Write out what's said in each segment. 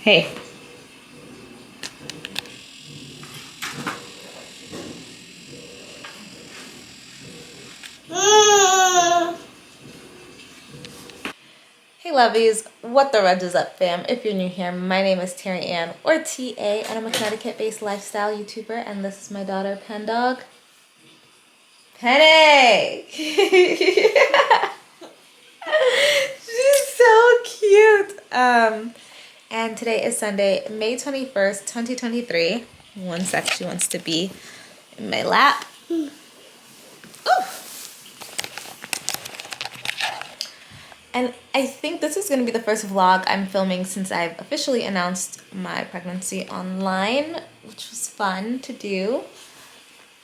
Hey. Hey lovies, what the Rudge is up fam? If you're new here, my name is Terry Ann, or TA, and I'm a Connecticut-based lifestyle YouTuber, and this is my daughter, Pen Dog. Penny! She's so cute! And today is Sunday, May 21st, 2023. One sec, she wants to be in my lap. Ooh. And I think this is going to be the first vlog I'm filming since I've officially announced my pregnancy online, which was fun to do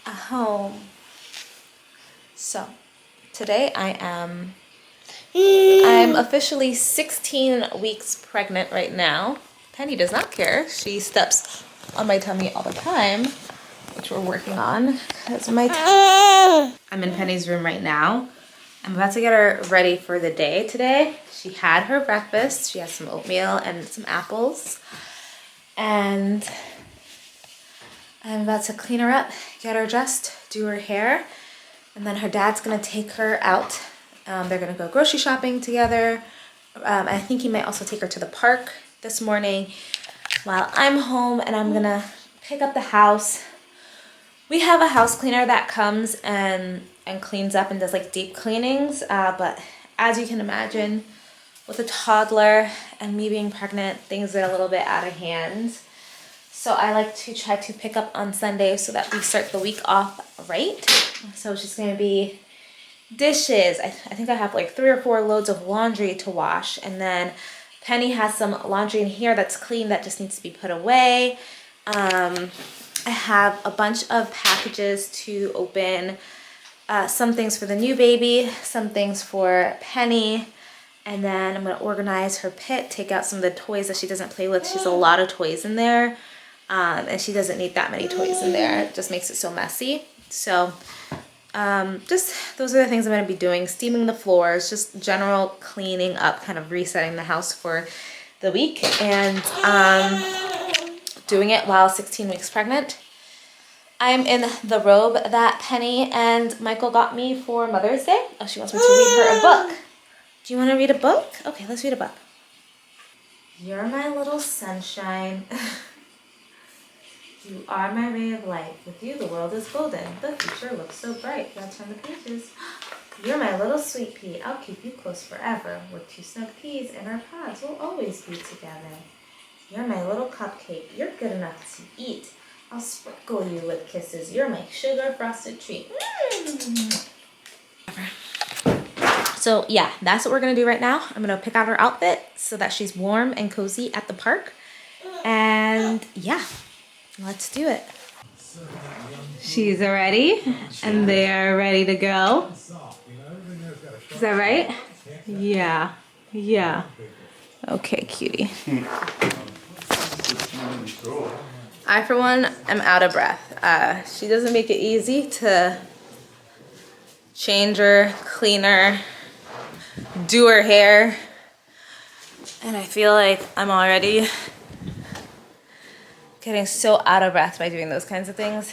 at home. So today I'm officially 16 weeks pregnant right now. Penny does not care. She steps on my tummy all the time, which we're working on because I'm in Penny's room right now. I'm about to get her ready for the day today. She had her breakfast. She has some oatmeal and some apples. And I'm about to clean her up, get her dressed, do her hair. And then her dad's gonna take her out. They're gonna go grocery shopping together. I think he might also take her to the park this morning while I'm home, and I'm gonna pick up the house. We have a house cleaner that comes and cleans up and does like deep cleanings, but as you can imagine, with a toddler and me being pregnant, things get a little bit out of hand. So I like to try to pick up on Sunday so that we start the week off right. So it's just gonna be dishes. I think I have like 3 or 4 loads of laundry to wash, and then Penny has some laundry in here that's clean that just needs to be put away. I have a bunch of packages to open, some things for the new baby, some things for Penny, and then I'm going to organize her pit, take out some of the toys that she doesn't play with. She has a lot of toys in there, and she doesn't need that many toys in there. It just makes it so messy. So just those are the things I'm going to be doing. Steaming the floors, just general cleaning up, kind of resetting the house for the week, and doing it while 16 weeks pregnant. I'm in the robe that Penny and Michael got me for Mother's Day. Oh, she wants me to read her a book. Do you want to read a book? Okay, let's read a book. You're my little sunshine. You are my ray of light. With you, the world is golden. The future looks so bright. Let's turn the pages. You're my little sweet pea. I'll keep you close forever. With 2 snug peas in our pods, we'll always be together. You're my little cupcake. You're good enough to eat. I'll sprinkle you with kisses. You're my sugar frosted treat. So yeah, that's what we're gonna do right now. I'm gonna pick out her outfit so that she's warm and cozy at the park. And yeah, let's do it. She's ready, and they are ready to go. Is that right? Yeah, yeah. Okay, cutie. I, for one, am out of breath. She doesn't make it easy to change her, clean her, do her hair. And I feel like I'm already getting so out of breath by doing those kinds of things.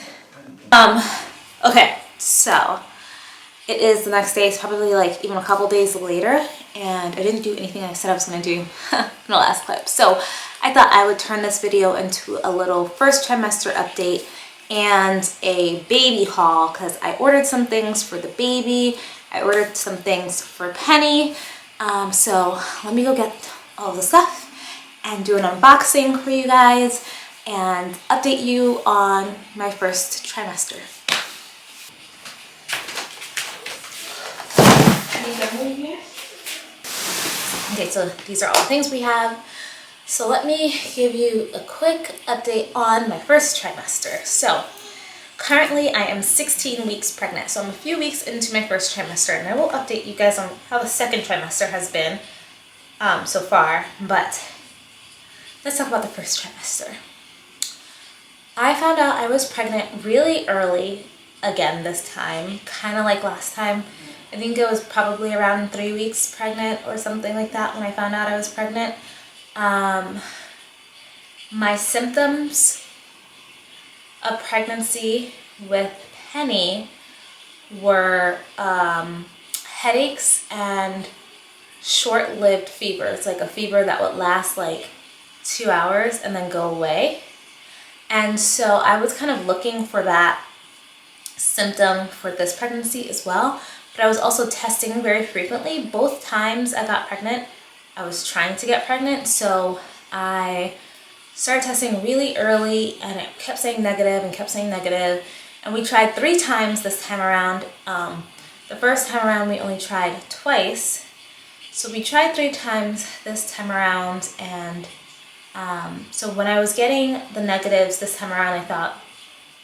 Okay, so it is the next day. It's probably like even a couple days later, and I didn't do anything I said I was gonna do in the last clip. So I thought I would turn this video into a little first trimester update and a baby haul, because I ordered some things for the baby. I ordered some things for Penny. So let me go get all the stuff and do an unboxing for you guys and update you on my first trimester. Okay, so these are all the things we have. So let me give you a quick update on my first trimester. So currently I am 16 weeks pregnant. So I'm a few weeks into my first trimester, and I will update you guys on how the second trimester has been so far. But let's talk about the first trimester. I found out I was pregnant really early again this time, kind of like last time. I think it was probably around 3 weeks pregnant or something like that when I found out I was pregnant. My symptoms of pregnancy with Penny were headaches and short-lived fevers, like a fever that would last like 2 hours and then go away. And so I was kind of looking for that symptom for this pregnancy as well, but I was also testing very frequently. Both times I got pregnant, I was trying to get pregnant, so I started testing really early and it kept saying negative and kept saying negative. And we tried 3 times this time around. The first time around we only tried twice. So we tried 3 times this time around, and so when I was getting the negatives this time around, I thought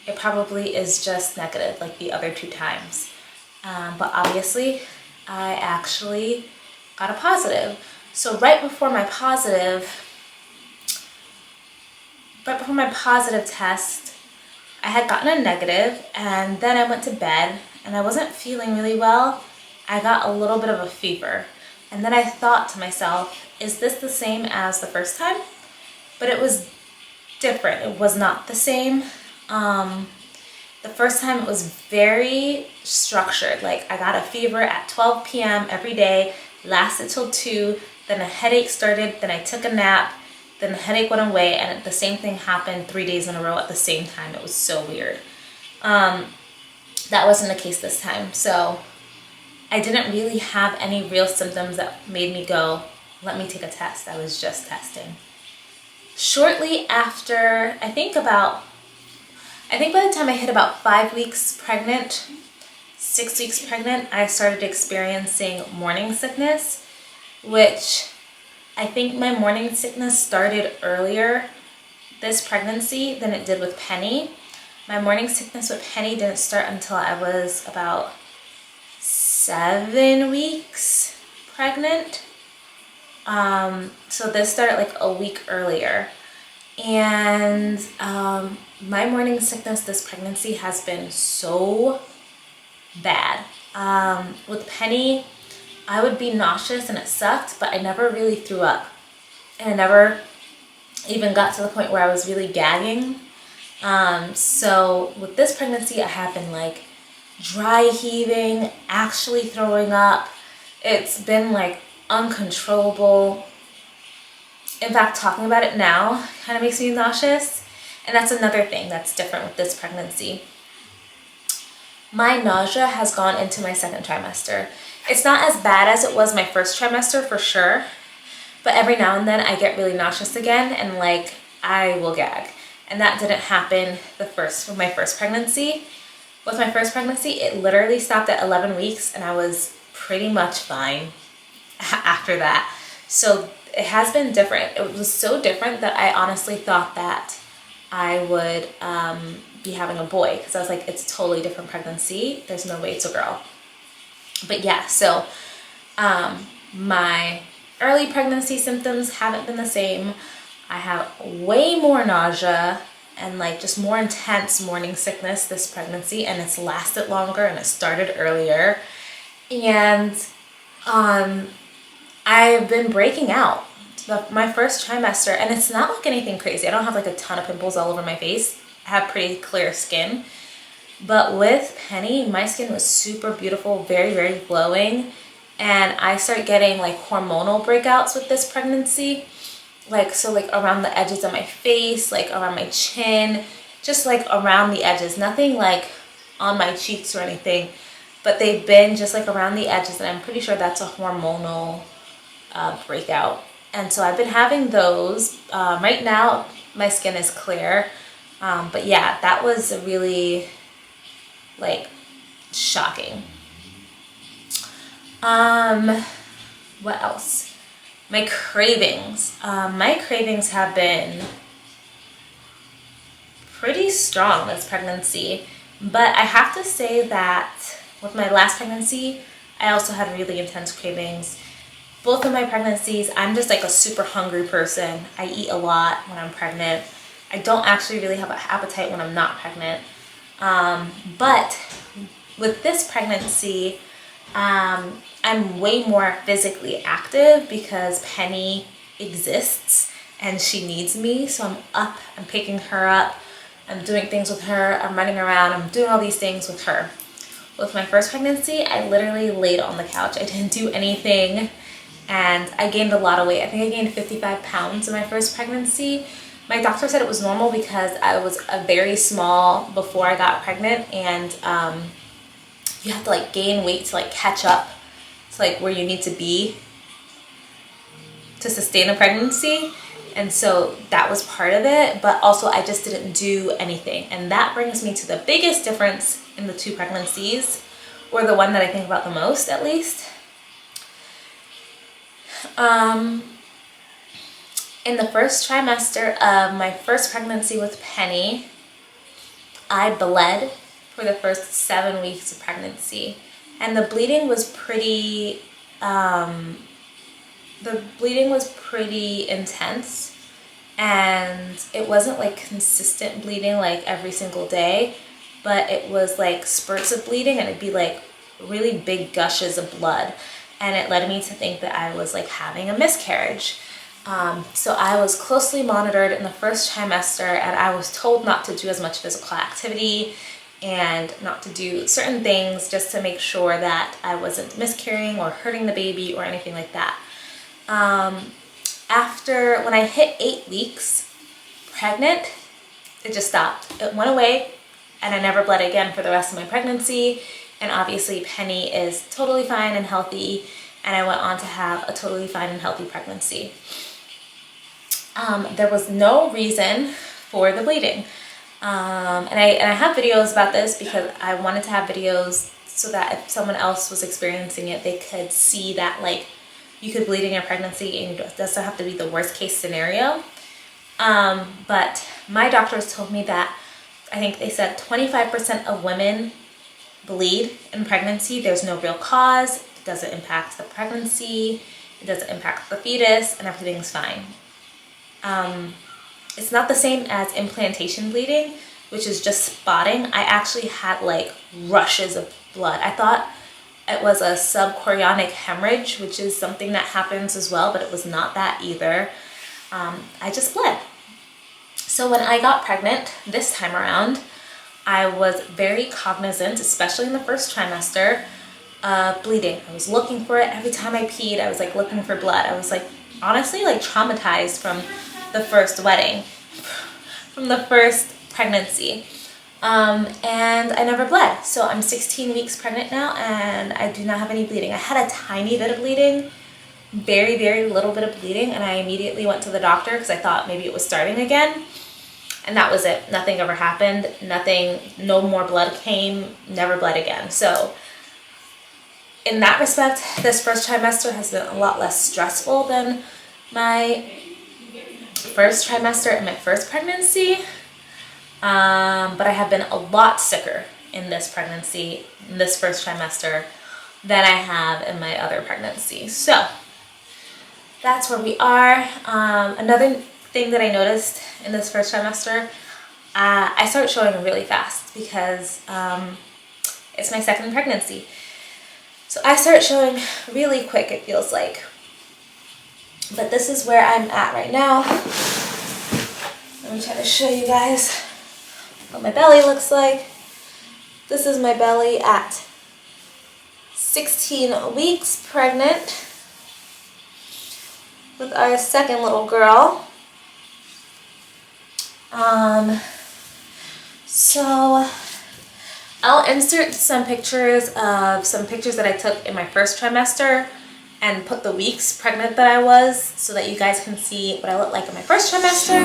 it probably is just negative like the other 2 times. But obviously I actually got a positive. So right before my positive test, I had gotten a negative, and then I went to bed and I wasn't feeling really well. I got a little bit of a fever. And then I thought to myself, is this the same as the first time? But it was different. It was not the same. The first time it was very structured. Like I got a fever at 12 p.m. every day, lasted till 2, then a headache started, then I took a nap, then the headache went away, and the same thing happened 3 days in a row at the same time. It was so weird. That wasn't the case this time. So I didn't really have any real symptoms that made me go, let me take a test. I was just testing. Shortly after, I think by the time I hit about 5 weeks pregnant, 6 weeks pregnant, I started experiencing morning sickness, which I think my morning sickness started earlier this pregnancy than it did with Penny. My morning sickness with Penny didn't start until I was about 7 weeks pregnant. So this started like a week earlier. And my morning sickness this pregnancy has been so bad. With Penny, I would be nauseous and it sucked, but I never really threw up. And I never even got to the point where I was really gagging. So with this pregnancy, I have been like dry heaving, actually throwing up. It's been like uncontrollable. In fact, talking about it now kind of makes me nauseous. And that's another thing that's different with this pregnancy. My nausea has gone into my 2nd trimester. It's not as bad as it was my 1st trimester for sure, but every now and then I get really nauseous again and like I will gag. And that didn't happen with my first pregnancy. With my first pregnancy, it literally stopped at 11 weeks and I was pretty much fine after that. So it has been different. It was so different that I honestly thought that I would be having a boy, because I was like, it's a totally different pregnancy. There's no way it's a girl. But yeah, so my early pregnancy symptoms haven't been the same. I have way more nausea and like just more intense morning sickness this pregnancy, and it's lasted longer and it started earlier. And I've been breaking out my first trimester, and it's not like anything crazy. I don't have like a ton of pimples all over my face. I have pretty clear skin. But with Penny, my skin was super beautiful, very, very glowing. And I started getting like hormonal breakouts with this pregnancy. So around the edges of my face, like around my chin, just like around the edges. Nothing like on my cheeks or anything, but they've been just like around the edges, and I'm pretty sure that's a hormonal breakout. And so I've been having those. Right now, my skin is clear. But yeah, that was really like shocking. What else? My cravings. My cravings have been pretty strong this pregnancy, but I have to say that with my last pregnancy, I also had really intense cravings. Both of my pregnancies, I'm just like a super hungry person. I eat a lot when I'm pregnant. I don't actually really have an appetite when I'm not pregnant. But with this pregnancy, I'm way more physically active because Penny exists. and she needs me. So I'm up, I'm picking her up, I'm doing things with her, I'm running around, I'm doing all these things with her. With my first pregnancy, I literally laid on the couch. I didn't do anything, and I gained a lot of weight. I think I gained 55 pounds in my first pregnancy. My doctor said it was normal because I was very small before I got pregnant, and you have to like gain weight to like catch up to like where you need to be to sustain a pregnancy. And so that was part of it, but also I just didn't do anything. And that brings me to the biggest difference in the two pregnancies, or the one that I think about the most at least. In the first trimester of my first pregnancy with Penny, I bled for the first 7 weeks of pregnancy. And the bleeding was pretty intense, and it wasn't like consistent bleeding like every single day, but it was like spurts of bleeding, and it'd be like really big gushes of blood, and it led me to think that I was like having a miscarriage. So I was closely monitored in the first trimester, and I was told not to do as much physical activity and not to do certain things just to make sure that I wasn't miscarrying or hurting the baby or anything like that. When I hit 8 weeks pregnant, it just stopped. It went away, and I never bled again for the rest of my pregnancy. And obviously Penny is totally fine and healthy, and I went on to have a totally fine and healthy pregnancy. There was no reason for the bleeding. And I have videos about this because I wanted to have videos so that if someone else was experiencing it, they could see that like you could bleed in your pregnancy and it doesn't have to be the worst case scenario. But my doctors told me that, I think they said 25% of women bleed in pregnancy. There's no real cause. It doesn't impact the pregnancy. It doesn't impact the fetus, and everything's fine. It's not the same as implantation bleeding, which is just spotting. I actually had like rushes of blood. I thought it was a subchorionic hemorrhage, which is something that happens as well, but it was not that either. I just bled. So when I got pregnant this time around, I was very cognizant, especially in the first trimester, of bleeding. I was looking for it. Every time I peed, I was like looking for blood. I was like honestly like traumatized from the first wedding, from the first pregnancy. And I never bled. So I'm 16 weeks pregnant now, and I do not have any bleeding. I had a tiny bit of bleeding, very, very little bit of bleeding, and I immediately went to the doctor because I thought maybe it was starting again. And that was it. Nothing ever happened. Nothing, no more blood came, never bled again. So in that respect, this first trimester has been a lot less stressful than my first trimester in my first pregnancy. But I have been a lot sicker in this pregnancy, in this first trimester, than I have in my other pregnancy. So that's where we are. Another thing that I noticed in this first trimester, I started showing really fast because it's my second pregnancy. So I start showing really quick, it feels like. But this is where I'm at right now. Let me try to show you guys what my belly looks like. This is my belly at 16 weeks pregnant with our second little girl. So I'll insert some pictures that I took in my first trimester and put the weeks pregnant that I was so that you guys can see what I look like in my first trimester.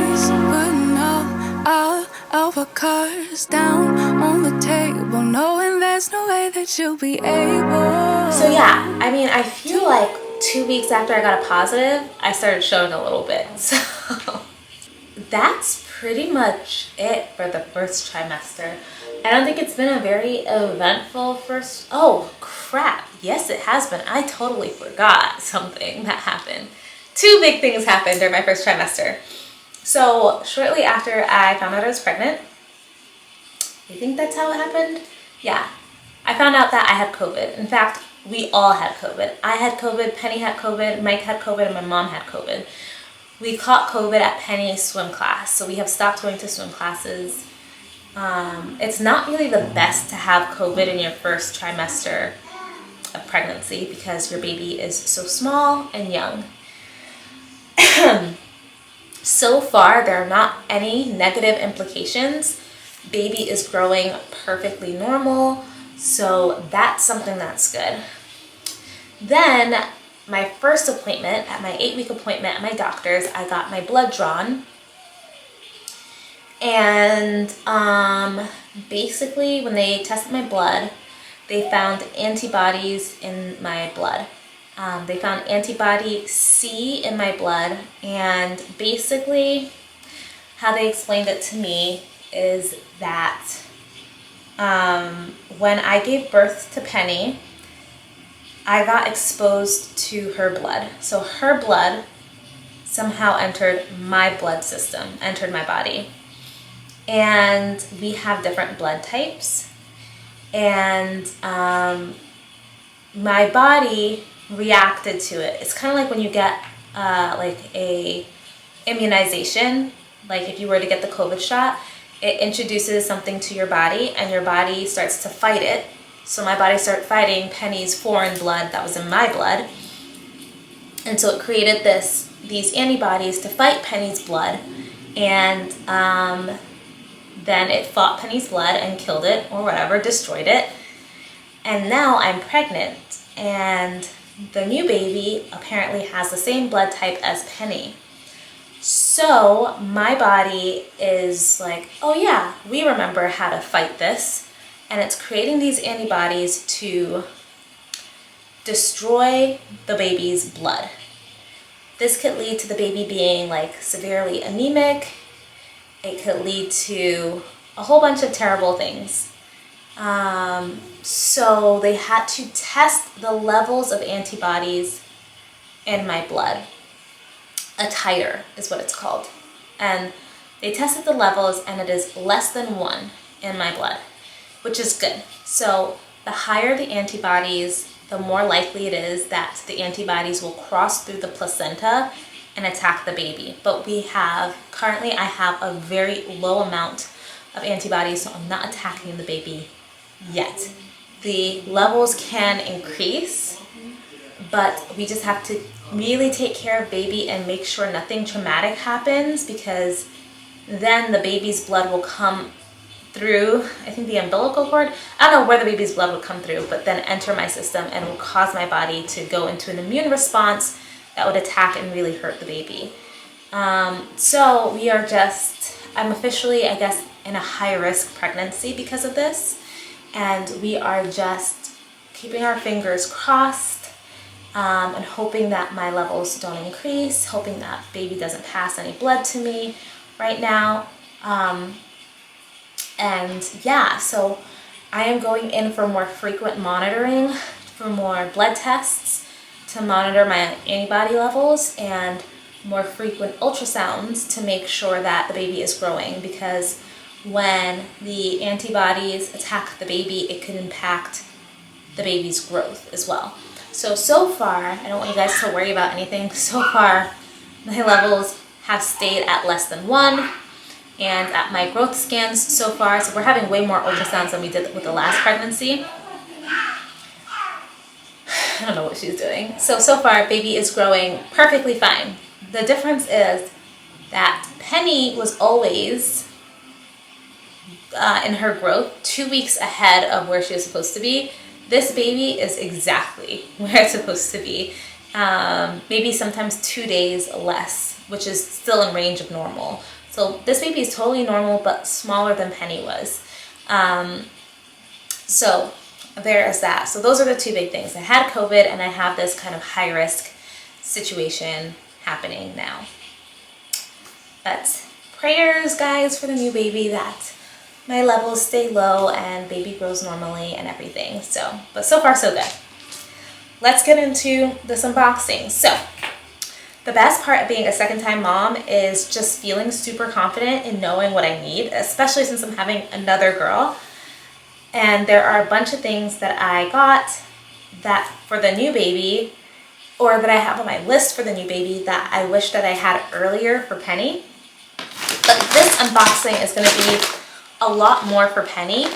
Our cards down on the table, knowing there's no way that you'll be able. So yeah, I mean, I feel like 2 weeks after I got a positive, I started showing a little bit. So that's pretty much it for the first trimester. I don't think it's been a very eventful first. Oh crap, yes it has been. I totally forgot something that happened. 2 big things happened during my first trimester. So shortly after I found out I was pregnant, you think that's how it happened? Yeah, I found out that I had COVID. In fact, we all had COVID. I had COVID, Penny had COVID, Mike had COVID, and my mom had COVID. we caught COVID at Penny's swim class, so we have stopped going to swim classes. It's not really the best to have COVID in your first trimester of pregnancy because your baby is so small and young. So far, there are not any negative implications. Baby is growing perfectly normal, so that's something that's good. Then, my first appointment, at my 8-week appointment at my doctor's, I got my blood drawn. And basically, when they tested my blood, they found antibodies in my blood. They found antibody C in my blood, and basically how they explained it to me is that when I gave birth to Penny, I got exposed to her blood. So her blood somehow entered my blood system, entered my body. And we have different blood types. And my body reacted to it. It's kind of like when you get like a immunization, like if you were to get the COVID shot, it introduces something to your body and your body starts to fight it. So my body started fighting Penny's foreign blood that was in my blood. And so it created these antibodies to fight Penny's blood. And then it fought Penny's blood and killed it or whatever, destroyed it. And now I'm pregnant, and the new baby apparently has the same blood type as Penny. So my body is like, oh yeah, we remember how to fight this. And it's creating these antibodies to destroy the baby's blood. This could lead to the baby being like severely anemic. It could lead to a whole bunch of terrible things. So they had to test the levels of antibodies in my blood. A titer is what it's called. And they tested the levels, and it is less than 1 in my blood, which is good. So the higher the antibodies, the more likely it is that the antibodies will cross through the placenta and attack the baby. But currently I have a very low amount of antibodies, so I'm not attacking the baby yet. The levels can increase, but we just have to really take care of baby and make sure nothing traumatic happens, because then the baby's blood will come through, I think the umbilical cord. I don't know where the baby's blood would come through, but then enter my system and will cause my body to go into an immune response that would attack and really hurt the baby. So we are I'm officially, I guess, in a high-risk pregnancy because of this. And we are just keeping our fingers crossed and hoping that my levels don't increase, hoping that baby doesn't pass any blood to me right now. And yeah, so I am going in for more frequent monitoring, for more blood tests to monitor my antibody levels, and more frequent ultrasounds to make sure that the baby is growing, because when the antibodies attack the baby, it could impact the baby's growth as well. So far, I don't want you guys to worry about anything. So far, my levels have stayed at less than 1, and at my growth scans so far, so we're having way more ultrasounds than we did with the last pregnancy. I don't know what she's doing. So far, baby is growing perfectly fine. The difference is that Penny was always in her growth 2 weeks ahead of where she was supposed to be. This baby is exactly where it's supposed to be. Maybe sometimes 2 days less, which is still in range of normal. So this baby is totally normal, but smaller than Penny was. So there is that. So those are the two big things. I had COVID, and I have this kind of high risk situation happening now. But prayers, guys, for the new baby, that my levels stay low and baby grows normally and everything. But so far so good. Let's get into this unboxing. So the best part of being a second-time mom is just feeling super confident in knowing what I need, especially since I'm having another girl. And there are a bunch of things that I got that for the new baby or that I have on my list for the new baby that I wish that I had earlier for Penny. But this unboxing is going to be a lot more for Penny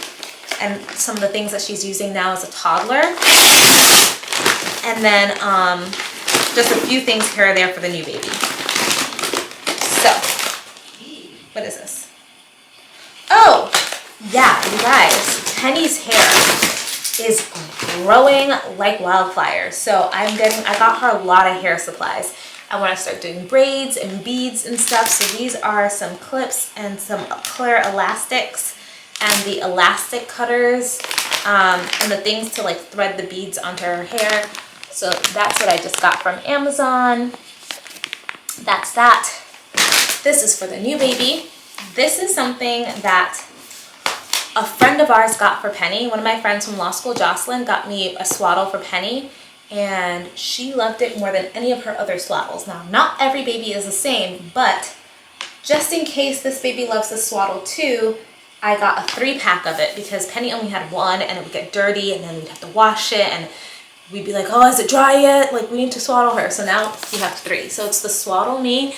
and some of the things that she's using now as a toddler. And then just a few things here or there for the new baby. So, what is this? Oh, yeah, you guys, Penny's hair is growing like wildfire. So I got her a lot of hair supplies. I want to start doing braids and beads and stuff. So these are some clips and some clear elastics and the elastic cutters and the things to like thread the beads onto her hair. So that's what I just got from Amazon. That's that. This is for the new baby. This is something that a friend of ours got for Penny. One of my friends from law school, Jocelyn, got me a swaddle for Penny, and she loved it more than any of her other swaddles. Now, not every baby is the same, but just in case this baby loves the swaddle too, I got a 3-pack of it because Penny only had one and it would get dirty and then we'd have to wash it and we'd be like, oh, is it dry yet? Like, we need to swaddle her. So now we have 3. So it's the Swaddle Me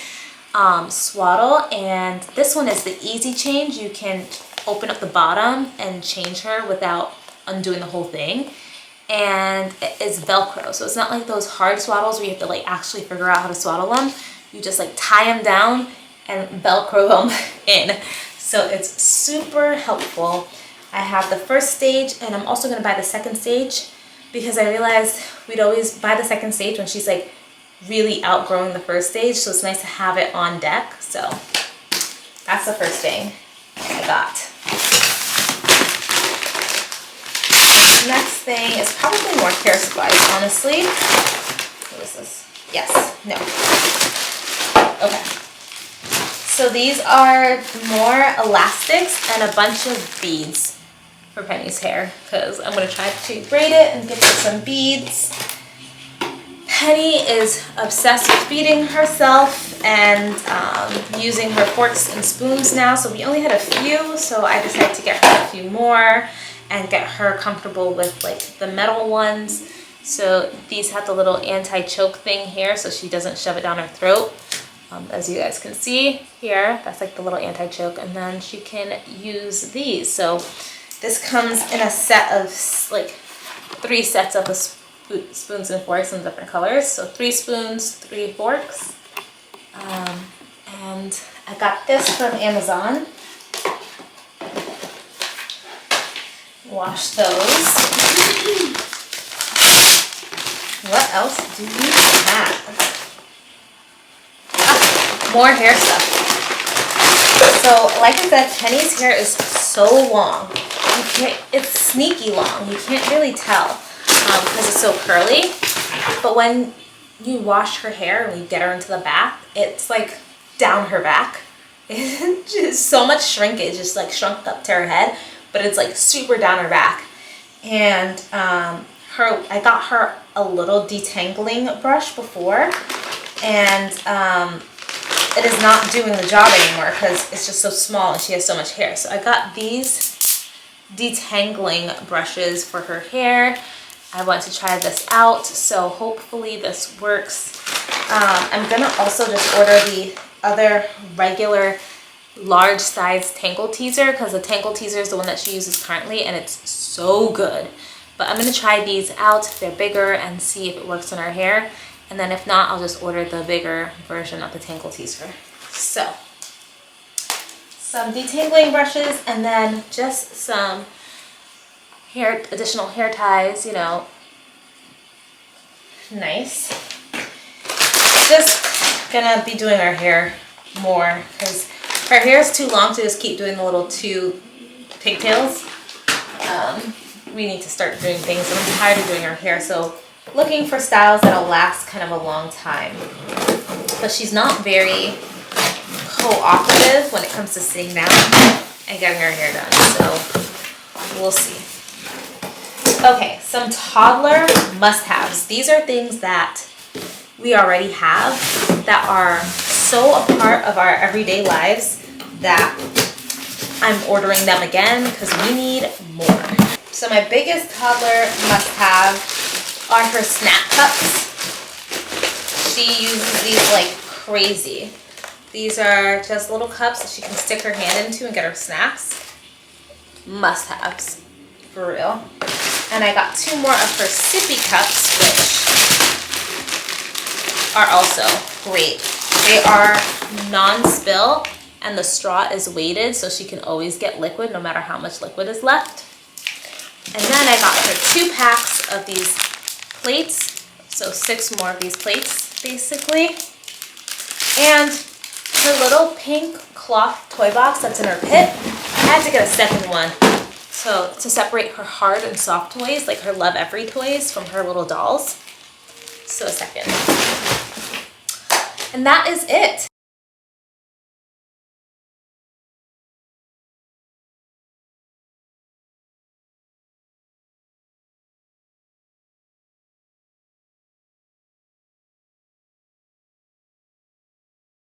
swaddle, and this one is the easy change. You can open up the bottom and change her without undoing the whole thing, and it is Velcro, so it's not like those hard swaddles where you have to like actually figure out how to swaddle them. You just like tie them down and Velcro them in, so it's super helpful. I have the first stage, and I'm also going to buy the second stage because I realized we'd always buy the second stage when she's like really outgrowing the first stage, so it's nice to have it on deck. So that's the first thing I got. Next thing is probably more hair supplies, honestly. What is this? Yes, no. Okay. So these are more elastics and a bunch of beads for Penny's hair because I'm going to try to braid it and give her some beads. Penny is obsessed with feeding herself and using her forks and spoons now, so we only had a few, so I decided to get her a few more and get her comfortable with like the metal ones. So these have the little anti-choke thing here so she doesn't shove it down her throat. As you guys can see here, that's like the little anti-choke, and then she can use these. So this comes in a set of like 3 sets of spoons and forks in different colors. So 3 spoons, 3 forks. And I got this from Amazon. Wash those. What else do we have? More hair stuff. So like I said, Penny's hair is so long. It's sneaky long. You can't really tell because it's so curly. But when you wash her hair and we get her into the bath, it's like down her back. It's just so much shrinkage, just like shrunk up to her head, but it's like super down her back. And I got her a little detangling brush before, and it is not doing the job anymore because it's just so small and she has so much hair. So I got these detangling brushes for her hair. I want to try this out, so hopefully this works. I'm gonna also just order the other regular large size tangle teaser because the tangle teaser is the one that she uses currently and it's so good. But I'm gonna try these out. They're bigger and see if it works on her hair. And then if not, I'll just order the bigger version of the tangle teaser. So, some detangling brushes and then just some additional hair ties, you know. Nice. Just gonna be doing her hair more because her hair is too long to just keep doing the little 2 pigtails. We need to start doing things. I'm tired of doing her hair, so looking for styles that'll last kind of a long time. But she's not very cooperative when it comes to sitting down and getting her hair done, so we'll see. Okay, some toddler must-haves. These are things that we already have that are so a part of our everyday lives that I'm ordering them again because we need more. So my biggest toddler must-have are her snack cups. she uses these like crazy. These are just little cups that she can stick her hand into and get her snacks. Must-haves, for real. And I got 2 more of her sippy cups, which are also great. They are non-spill, and the straw is weighted, so she can always get liquid no matter how much liquid is left. And then I got her 2 packs of these plates, so 6 more of these plates, basically. And her little pink cloth toy box that's in her pit, I had to get a second one. So to separate her hard and soft toys, like her Love Every toys from her little dolls. So a second. And that is it.